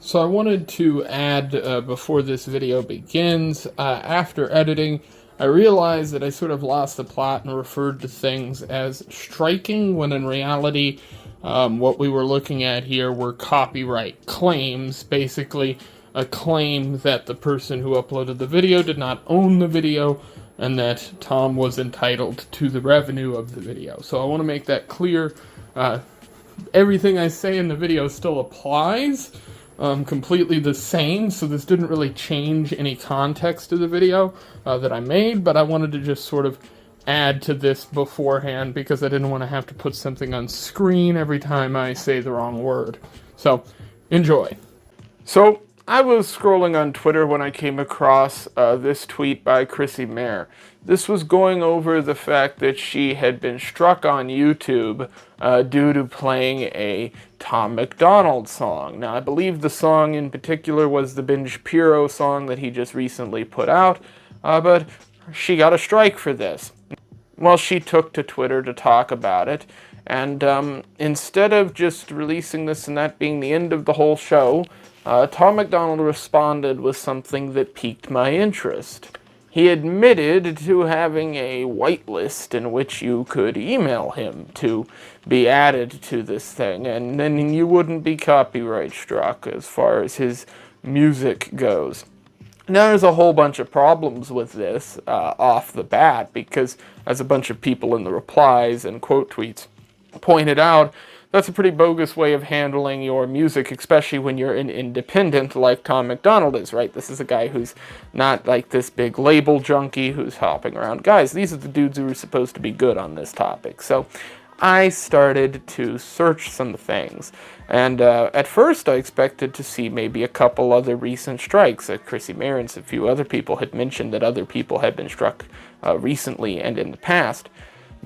So I wanted to add, before this video begins, after editing, I realized that I sort of lost the plot and referred to things as striking, when in reality, what we were looking at here were copyright claims. Basically, a claim that the person who uploaded the video did not own the video, and that Tom was entitled to the revenue of the video. So I want to make that clear. Everything I say in the video still applies. Completely the same, so this didn't really change any context to the video that I made, but I wanted to just sort of add to this beforehand because I didn't want to have to put something on screen every time I say the wrong word. So, enjoy. So, I was scrolling on Twitter when I came across this tweet by Chrissy Mayer. This was going over the fact that she had been struck on YouTube due to playing a Tom Macdonald song. Now, I believe the song in particular was the Ben Shapiro song that he just recently put out, but she got a strike for this. Well, she took to Twitter to talk about it, and instead of just releasing this and that being the end of the whole show, Tom Macdonald responded with something that piqued my interest. He admitted to having a whitelist in which you could email him to be added to this thing, and then you wouldn't be copyright struck as far as his music goes. Now, there's a whole bunch of problems with this off the bat, because as a bunch of people in the replies and quote tweets pointed out, that's a pretty bogus way of handling your music, especially when you're an independent like Tom Macdonald is, right? This is a guy who's not like this big label junkie who's hopping around. Guys, these are the dudes who are supposed to be good on this topic. So I started to search some things. And at first I expected to see maybe a couple other recent strikes. Chrissy Mayer and a few other people had mentioned that other people had been struck recently and in the past.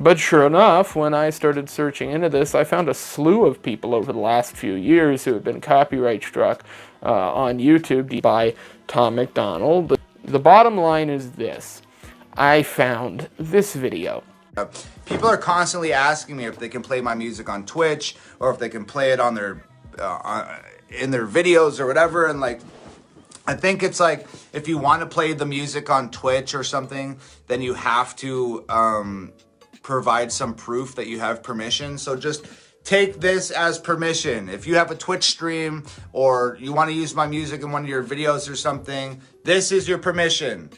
But sure enough, when I started searching into this, I found a slew of people over the last few years who have been copyright struck on YouTube by Tom Macdonald. The bottom line is this. I found this video. People are constantly asking me if they can play my music on Twitch or if they can play it on their in their videos or whatever, and like, I think it's like, if you want to play the music on Twitch or something, then you have to provide some proof that you have permission. So just take this as permission. If you have a Twitch stream or you want to use my music in one of your videos or something, this is your permission.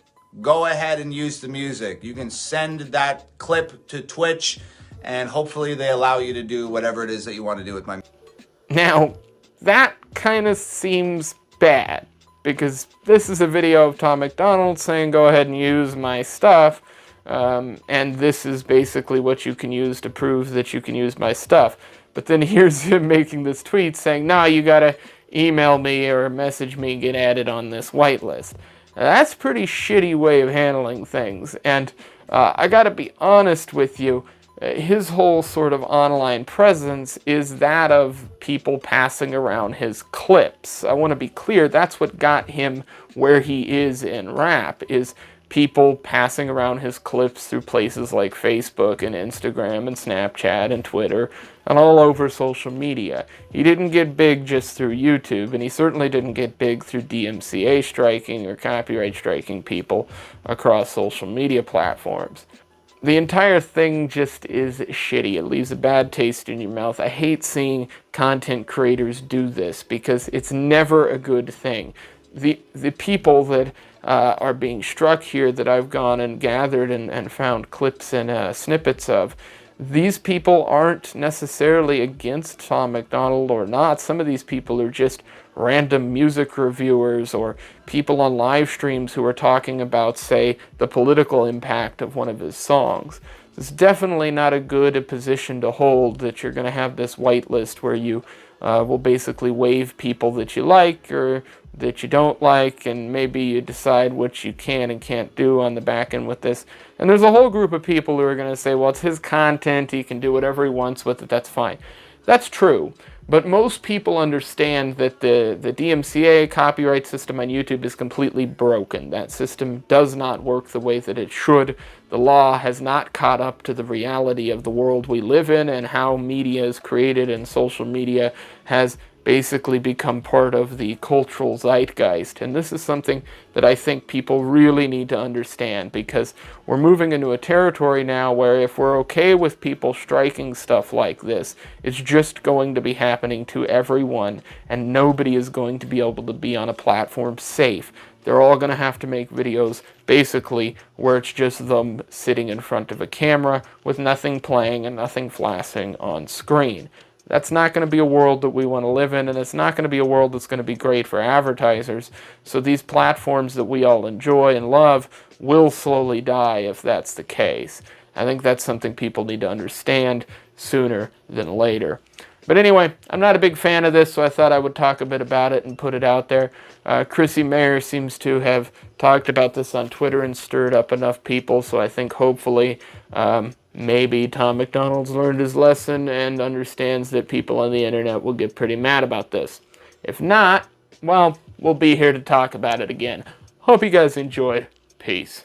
Go ahead and use the music. You can send that clip to Twitch and hopefully they allow you to do whatever it is that you want to do with my music. Now, that kind of seems bad, because this is a video of Tom Macdonald saying go ahead and use my stuff, and this is basically what you can use to prove that you can use my stuff. But then here's him making this tweet saying, nah, you gotta email me or message me and get added on this whitelist. Now, that's a pretty shitty way of handling things, and I gotta be honest with you, his whole sort of online presence is that of people passing around his clips. I want to be clear, that's what got him where he is in rap, is people passing around his clips through places like Facebook and Instagram and Snapchat and Twitter and all over social media. He didn't get big just through YouTube, and he certainly didn't get big through DMCA striking or copyright striking people across social media platforms. The entire thing just is shitty. It leaves a bad taste in your mouth. I hate seeing content creators do this because it's never a good thing. The people that are being struck here that I've gone and gathered and found clips and snippets of, these people aren't necessarily against Tom Macdonald or not. Some of these people are just random music reviewers or people on live streams who are talking about, say, the political impact of one of his songs. It's definitely not a good position to hold, that you're going to have this whitelist where you will basically waive people that you like or that you don't like, and maybe you decide what you can and can't do on the back end with this. And there's a whole group of people who are going to say, well, it's his content, he can do whatever he wants with it, that's fine. That's true, but most people understand that the DMCA copyright system on YouTube is completely broken. That system does not work the way that it should. The law has not caught up to the reality of the world we live in and how media is created, and social media has basically become part of the cultural zeitgeist. And this is something that I think people really need to understand, because we're moving into a territory now where if we're okay with people striking stuff like this, it's just going to be happening to everyone, and nobody is going to be able to be on a platform safe. They're all going to have to make videos basically where it's just them sitting in front of a camera with nothing playing and nothing flashing on screen. That's not going to be a world that we want to live in, and it's not going to be a world that's going to be great for advertisers. So these platforms that we all enjoy and love will slowly die if that's the case. I think that's something people need to understand sooner than later. But anyway, I'm not a big fan of this, so I thought I would talk a bit about it and put it out there. Chrissy Mayer seems to have talked about this on Twitter and stirred up enough people, so I think hopefully maybe Tom Macdonald's learned his lesson and understands that people on the internet will get pretty mad about this. If not, well, we'll be here to talk about it again. Hope you guys enjoyed. Peace.